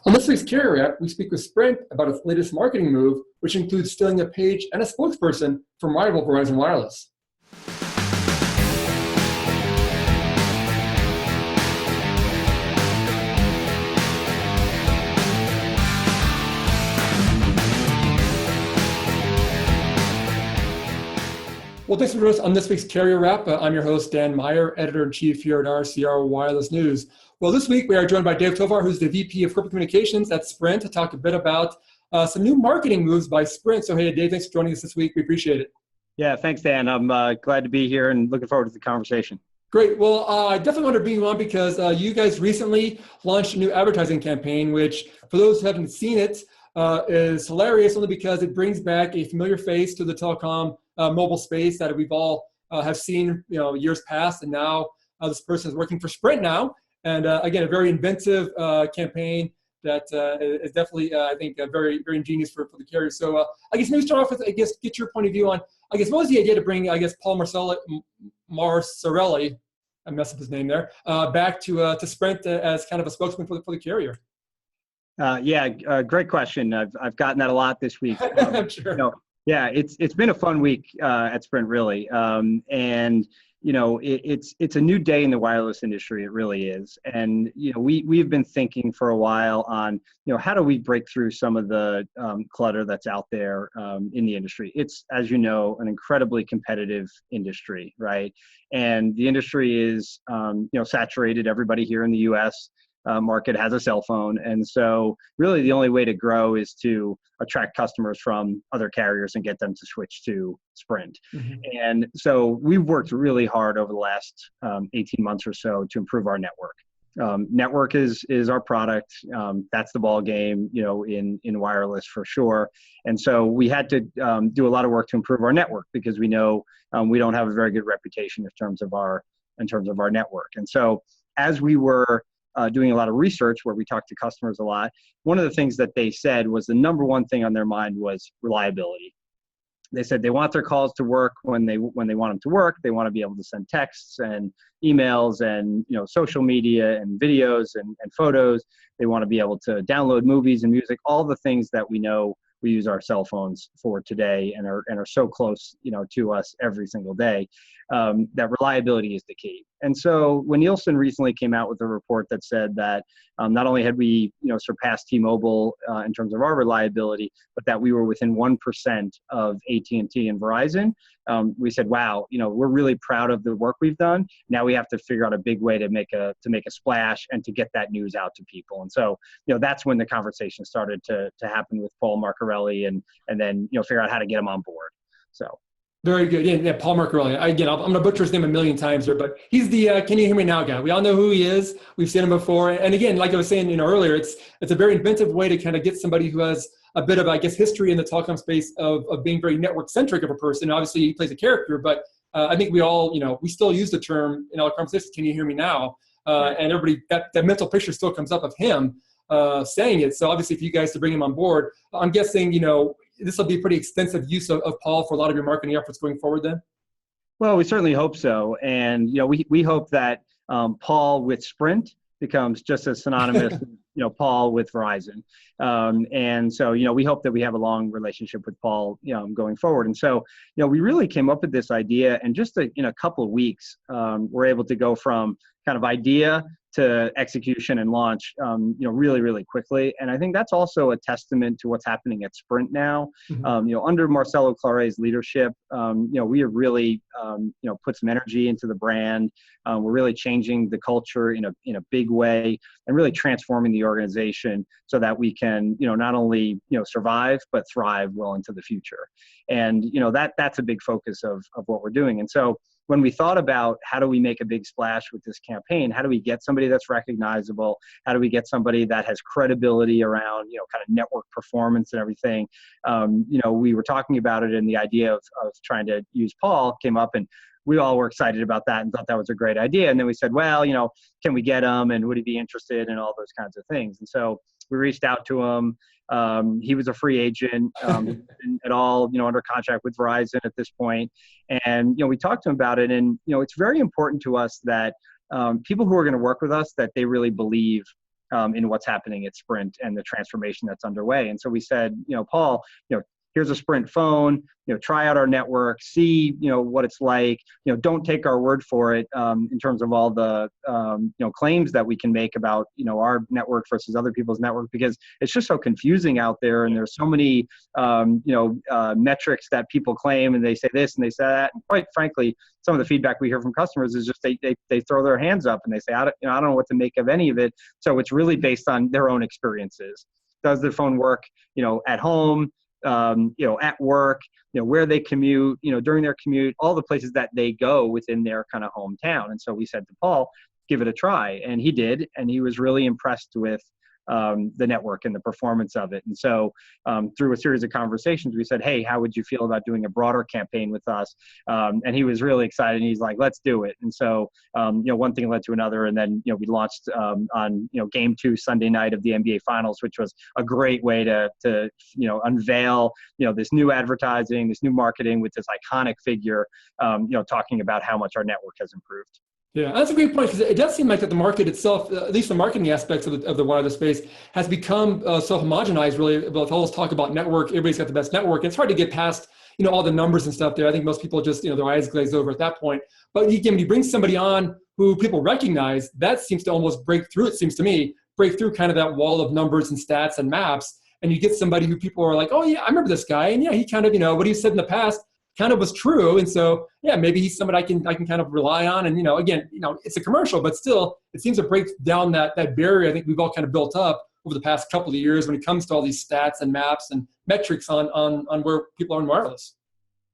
On this week's Carrier App, we speak with Sprint about its latest marketing move, which includes stealing a page and a spokesperson from rival Verizon Wireless. Well, thanks for joining us on this week's Carrier Wrap. I'm your host, Dan Meyer, Editor-in-Chief here at RCR Wireless News. Well, this week we are joined by Dave Tovar, who's the VP of Corporate Communications at Sprint, to talk a bit about some new marketing moves by Sprint. So, hey, Dave, thanks for joining us this week. We appreciate it. Yeah, thanks, Dan. I'm glad to be here and looking forward to the conversation. Great. Well, I definitely want to bring you on because you guys recently launched a new advertising campaign, which, for those who haven't seen it, is hilarious only because it brings back a familiar face to the telecom mobile space that we've all have seen, years past, and now this person is working for Sprint now. And again, a very inventive campaign that is definitely, I think, very, very ingenious for the carrier. So I guess maybe start off with, get your point of view on, what was the idea to bring, Paul Marcarelli, I messed up his name there, back to Sprint as kind of a spokesman for the carrier? Great question. I've gotten that a lot this week. I'm sure. It's been a fun week at Sprint, really. It's a new day in the wireless industry. It really is. And, we've been thinking for a while on, how do we break through some of the clutter that's out there in the industry? It's, as you know, an incredibly competitive industry, right? And the industry is, saturated. Everybody here in the U.S. Market has a cell phone. And so really the only way to grow is to attract customers from other carriers and get them to switch to Sprint. Mm-hmm. And so we've worked really hard over the last 18 months or so to improve our network. Network is our product. That's the ball game, in wireless for sure. And so we had to do a lot of work to improve our network because we know we don't have a very good reputation in terms of our network. And so as we were doing a lot of research where we talked to customers a lot, one of the things that they said was the number one thing on their mind was reliability. They said they want their calls to work when they want them to work. They want to be able to send texts and emails and social media and videos and photos. They want to be able to download movies and music, all the things that we know we use our cell phones for today and are so close, to us every single day, that reliability is the key. And so when Nielsen recently came out with a report that said that not only had we, surpassed T-Mobile in terms of our reliability, but that we were within 1% of AT&T and Verizon, we said, wow, we're really proud of the work we've done. Now we have to figure out a big way to make a splash and to get that news out to people. And so, that's when the conversation started to happen with Paul Marcarelli and then, figure out how to get him on board. So. Very good. Yeah, Paul Marcarelli. Again, I'm going to butcher his name a million times here, but he's the "Can you hear me now" guy. We all know who he is. We've seen him before. And again, like I was saying, earlier, it's a very inventive way to kind of get somebody who has a bit of, history in the telecom space of being very network centric of a person. Obviously, he plays a character, but I think we all, we still use the term in our conversations. Can you hear me now? And everybody, that mental picture still comes up of him saying it. So obviously, for you guys to bring him on board, I'm guessing, this will be a pretty extensive use of Paul for a lot of your marketing efforts going forward then? Well, we certainly hope so. And, we hope that Paul with Sprint becomes just as synonymous as, Paul with Verizon. And so, we hope that we have a long relationship with Paul, going forward. And so, we really came up with this idea and just in a couple of weeks, we're able to go from kind of idea to execution and launch, really, really quickly. And I think that's also a testament to what's happening at Sprint now. Mm-hmm. Under Marcelo Claré's leadership, we have really, put some energy into the brand. We're really changing the culture in a big way and really transforming the organization so that we can, not only, survive, but thrive well into the future. And, that's a big focus of what we're doing. And so when we thought about how do we make a big splash with this campaign, how do we get somebody that's recognizable? How do we get somebody that has credibility around, kind of network performance and everything? We were talking about it and the idea of trying to use Paul came up and we all were excited about that and thought that was a great idea. And then we said, well, can we get him and would he be interested and all those kinds of things? And so we reached out to him. He was a free agent at all, under contract with Verizon at this point. And, we talked to him about it. And, it's very important to us that people who are going to work with us, that they really believe in what's happening at Sprint and the transformation that's underway. And so we said, Paul, here's a Sprint phone, try out our network, see, what it's like, don't take our word for it in terms of all the, claims that we can make about, our network versus other people's network, because it's just so confusing out there. And there's so many, metrics that people claim, and they say this and they say that. And quite frankly, some of the feedback we hear from customers is just they throw their hands up and they say, I don't know what to make of any of it. So it's really based on their own experiences. Does the phone work, at home? At work, where they commute, during their commute, all the places that they go within their kind of hometown. And so we said to Paul, give it a try. And he did. And he was really impressed with the network and the performance of it. And so through a series of conversations, we said, hey, how would you feel about doing a broader campaign with us? And he was really excited. And he's like, let's do it. And so, one thing led to another. And then, we launched on, game 2 Sunday night of the NBA Finals, which was a great way to unveil, this new advertising, this new marketing with this iconic figure, talking about how much our network has improved. Yeah, that's a great point, because it does seem like that the market itself, at least the marketing aspects of the wireless space, has become so homogenized, really, with all this talk about network. Everybody's got the best network. It's hard to get past, all the numbers and stuff there. I think most people just, their eyes glaze over at that point. But again, when you bring somebody on who people recognize, that seems to almost break through, it seems to me, break through kind of that wall of numbers and stats and maps. And you get somebody who people are like, oh yeah, I remember this guy. And yeah, he kind of, what he said in the past kind of was true. And so, yeah, maybe he's somebody I can kind of rely on. And, again, it's a commercial, but still it seems to break down that barrier I think we've all kind of built up over the past couple of years when it comes to all these stats and maps and metrics on where people are in wireless.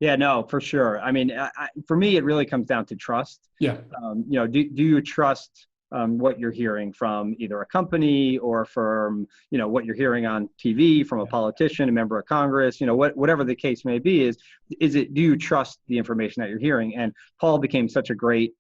Yeah, no, for sure. I mean, for me, it really comes down to trust. Yeah. Do you trust what you're hearing from either a company or from, what you're hearing on TV from a politician, a member of Congress, whatever the case may be, do you trust the information that you're hearing? And Paul became such a great,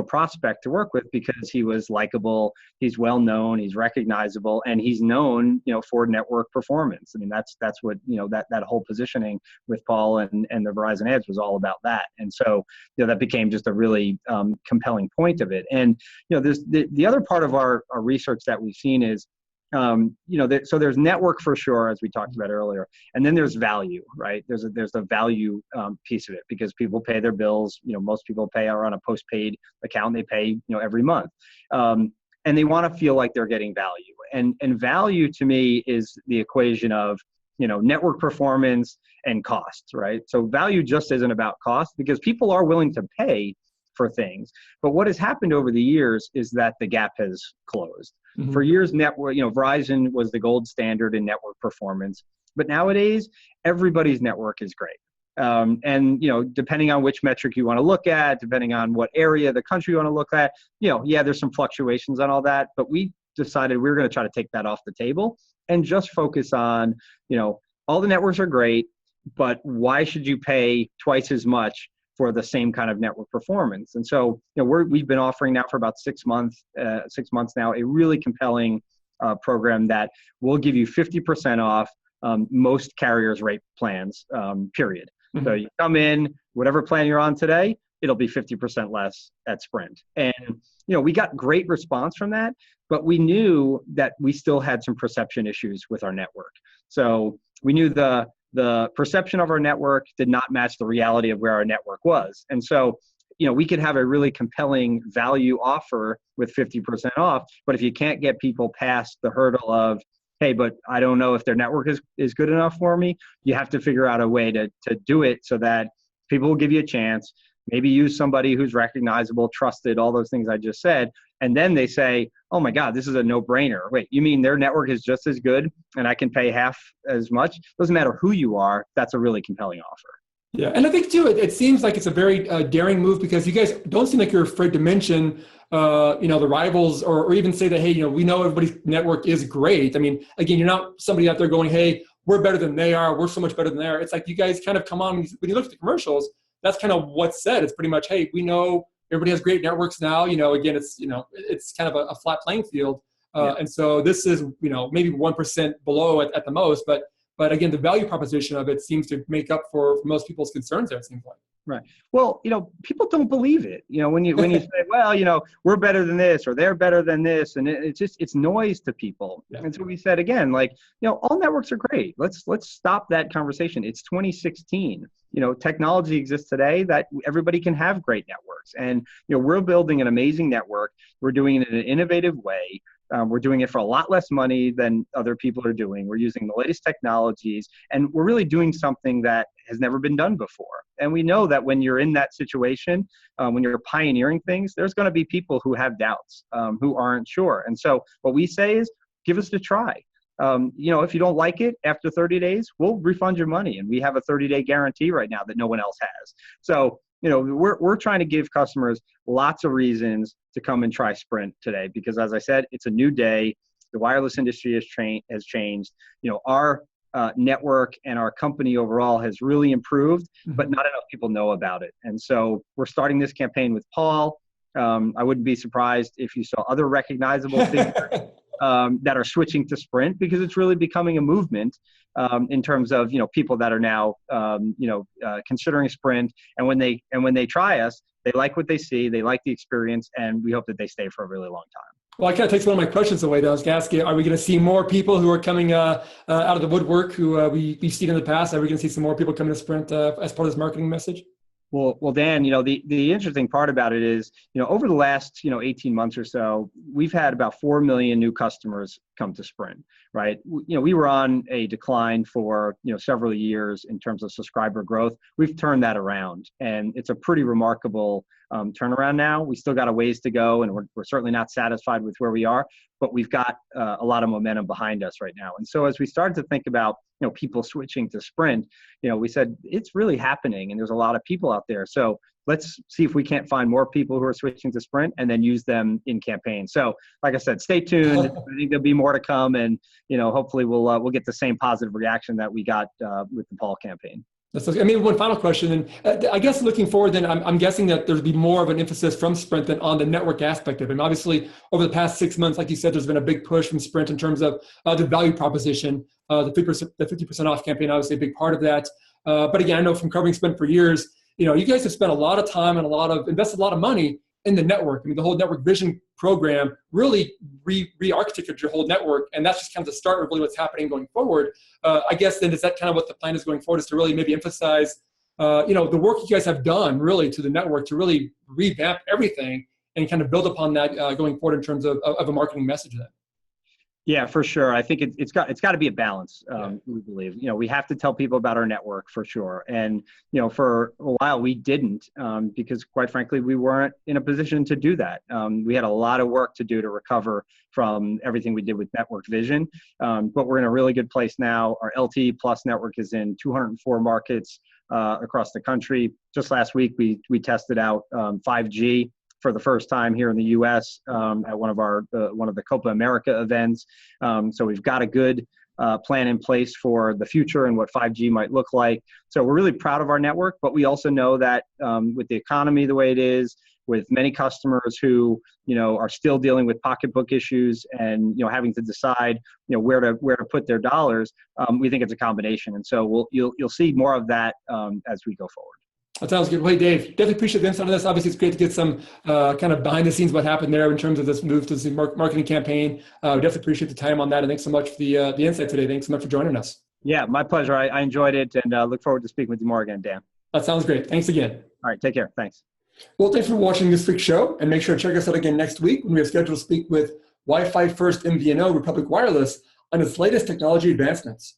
prospect to work with because he was likable, he's well known, he's recognizable, and he's known, for network performance. I mean, that's what, that whole positioning with Paul and the Verizon ads was all about that. And so, that became just a really compelling point of it. And, there's the other part of our research that we've seen is, so there's network for sure, as we talked about earlier, and then there's value, right? There's the value piece of it, because people pay their bills. Most people are on a postpaid account. They pay, every month, and they want to feel like they're getting value. And value to me is the equation of, network performance and cost, right? So value just isn't about cost, because people are willing to pay for things. But what has happened over the years is that the gap has closed. Mm-hmm. For years, network, Verizon was the gold standard in network performance. But nowadays, everybody's network is great. And, depending on which metric you want to look at, depending on what area of the country you want to look at, there's some fluctuations on all that. But we decided we were going to try to take that off the table and just focus on, all the networks are great, but why should you pay twice as much for the same kind of network performance? And so, we've been offering now for about 6 months now, a really compelling program that will give you 50% off most carriers' rate plans, period. Mm-hmm. So you come in, whatever plan you're on today, it'll be 50% less at Sprint. And, we got great response from that, but we knew that we still had some perception issues with our network. So we knew the perception of our network did not match the reality of where our network was. And so, we could have a really compelling value offer with 50% off, but if you can't get people past the hurdle of, hey, but I don't know if their network is good enough for me, you have to figure out a way to do it so that people will give you a chance, maybe use somebody who's recognizable, trusted, all those things I just said. And then they say, oh my God, this is a no-brainer. Wait, you mean their network is just as good and I can pay half as much? Doesn't matter who you are, that's a really compelling offer. Yeah, and I think too, it seems like it's a very daring move, because you guys don't seem like you're afraid to mention, the rivals, or even say that, hey, we know everybody's network is great. I mean, again, you're not somebody out there going, hey, we're better than they are, we're so much better than they are. It's like you guys kind of come on, when you look at the commercials, that's kind of what's said. It's pretty much, hey, we know everybody has great networks now. Again, it's kind of a flat playing field. And so this is, maybe 1% below at the most, but But again, the value proposition of it seems to make up for most people's concerns there, it seems like. Right. Well, people don't believe it. When you say, well, we're better than this or they're better than this, and it's noise to people. Yeah. And so we said again, all networks are great. Let's stop that conversation. It's 2016. Technology exists today that everybody can have great networks, and we're building an amazing network. We're doing it in an innovative way. We're doing it for a lot less money than other people are doing. We're using the latest technologies, and we're really doing something that has never been done before. And we know that when you're in that situation, when you're pioneering things, there's going to be people who have doubts, who aren't sure. And so what we say is, give us a try. If you don't like it after 30 days, we'll refund your money. And we have a 30-day guarantee right now that no one else has. So we're trying to give customers lots of reasons to come and try Sprint today, because as I said, it's a new day. The wireless industry has changed. Our network and our company overall has really improved, but not enough people know about it. And so we're starting this campaign with Paul. I wouldn't be surprised if you saw other recognizable figures that are switching to Sprint, because it's really becoming a movement in terms of people that are now considering Sprint, and when they try us, they like what they see, they like the experience, and we hope that they stay for a really long time. Well, I kind of takes one of my questions away. That I was going to ask you, are we going to see more people who are coming out of the woodwork who we've seen in the past? Are we going to see some more people coming to Sprint as part of this marketing message? Well, Dan, the interesting part about it is, over the last, 18 months or so, we've had about 4 million new customers come to Sprint, right? We were on a decline for, several years in terms of subscriber growth. We've turned that around, and it's a pretty remarkable turnaround now. We still got a ways to go, and we're certainly not satisfied with where we are, but we've got a lot of momentum behind us right now. And so as we started to think about, people switching to Sprint, we said, it's really happening, and there's a lot of people out there. So let's see if we can't find more people who are switching to Sprint and then use them in campaigns. So like I said, stay tuned. I think there'll be more to come, and, hopefully we'll get the same positive reaction that we got with the Paul campaign. One final question, and I guess looking forward, then I'm guessing that there's be more of an emphasis from Sprint than on the network aspect of it. And obviously, over the past 6 months, like you said, there's been a big push from Sprint in terms of the value proposition. The 50% off campaign, obviously a big part of that. But again, I know from covering Sprint for years, you guys have spent a lot of time and invested a lot of money in the network. The whole network vision program really re-architected your whole network, and that's just kind of the start of really what's happening going forward. I guess then is that kind of what the plan is going forward, is to really maybe emphasize, the work you guys have done really to the network to really revamp everything and kind of build upon that going forward in terms of a marketing message then. Yeah, for sure. I think it's got to be a balance. We believe, we have to tell people about our network for sure. And, for a while we didn't, because quite frankly, we weren't in a position to do that. We had a lot of work to do to recover from everything we did with network vision. But we're in a really good place now. Our LTE Plus network is in 204 markets across the country. Just last week, we tested out 5G for the first time here in the U.S. At one of the Copa America events. So we've got a good plan in place for the future and what 5G might look like. So we're really proud of our network, but we also know that with the economy the way it is, with many customers who are still dealing with pocketbook issues and having to decide where to put their dollars, we think it's a combination. And so you'll see more of that as we go forward. That sounds good. Well, hey, Dave, definitely appreciate the insight on this. Obviously, it's great to get some kind of behind the scenes what happened there in terms of this move to the marketing campaign. We definitely appreciate the time on that, and thanks so much for the insight today. Thanks so much for joining us. Yeah, my pleasure. I enjoyed it, and look forward to speaking with you more again, Dan. That sounds great. Thanks again. All right, take care. Thanks. Well, thanks for watching this week's show, and make sure to check us out again next week when we are scheduled to speak with Wi-Fi First MVNO Republic Wireless on its latest technology advancements.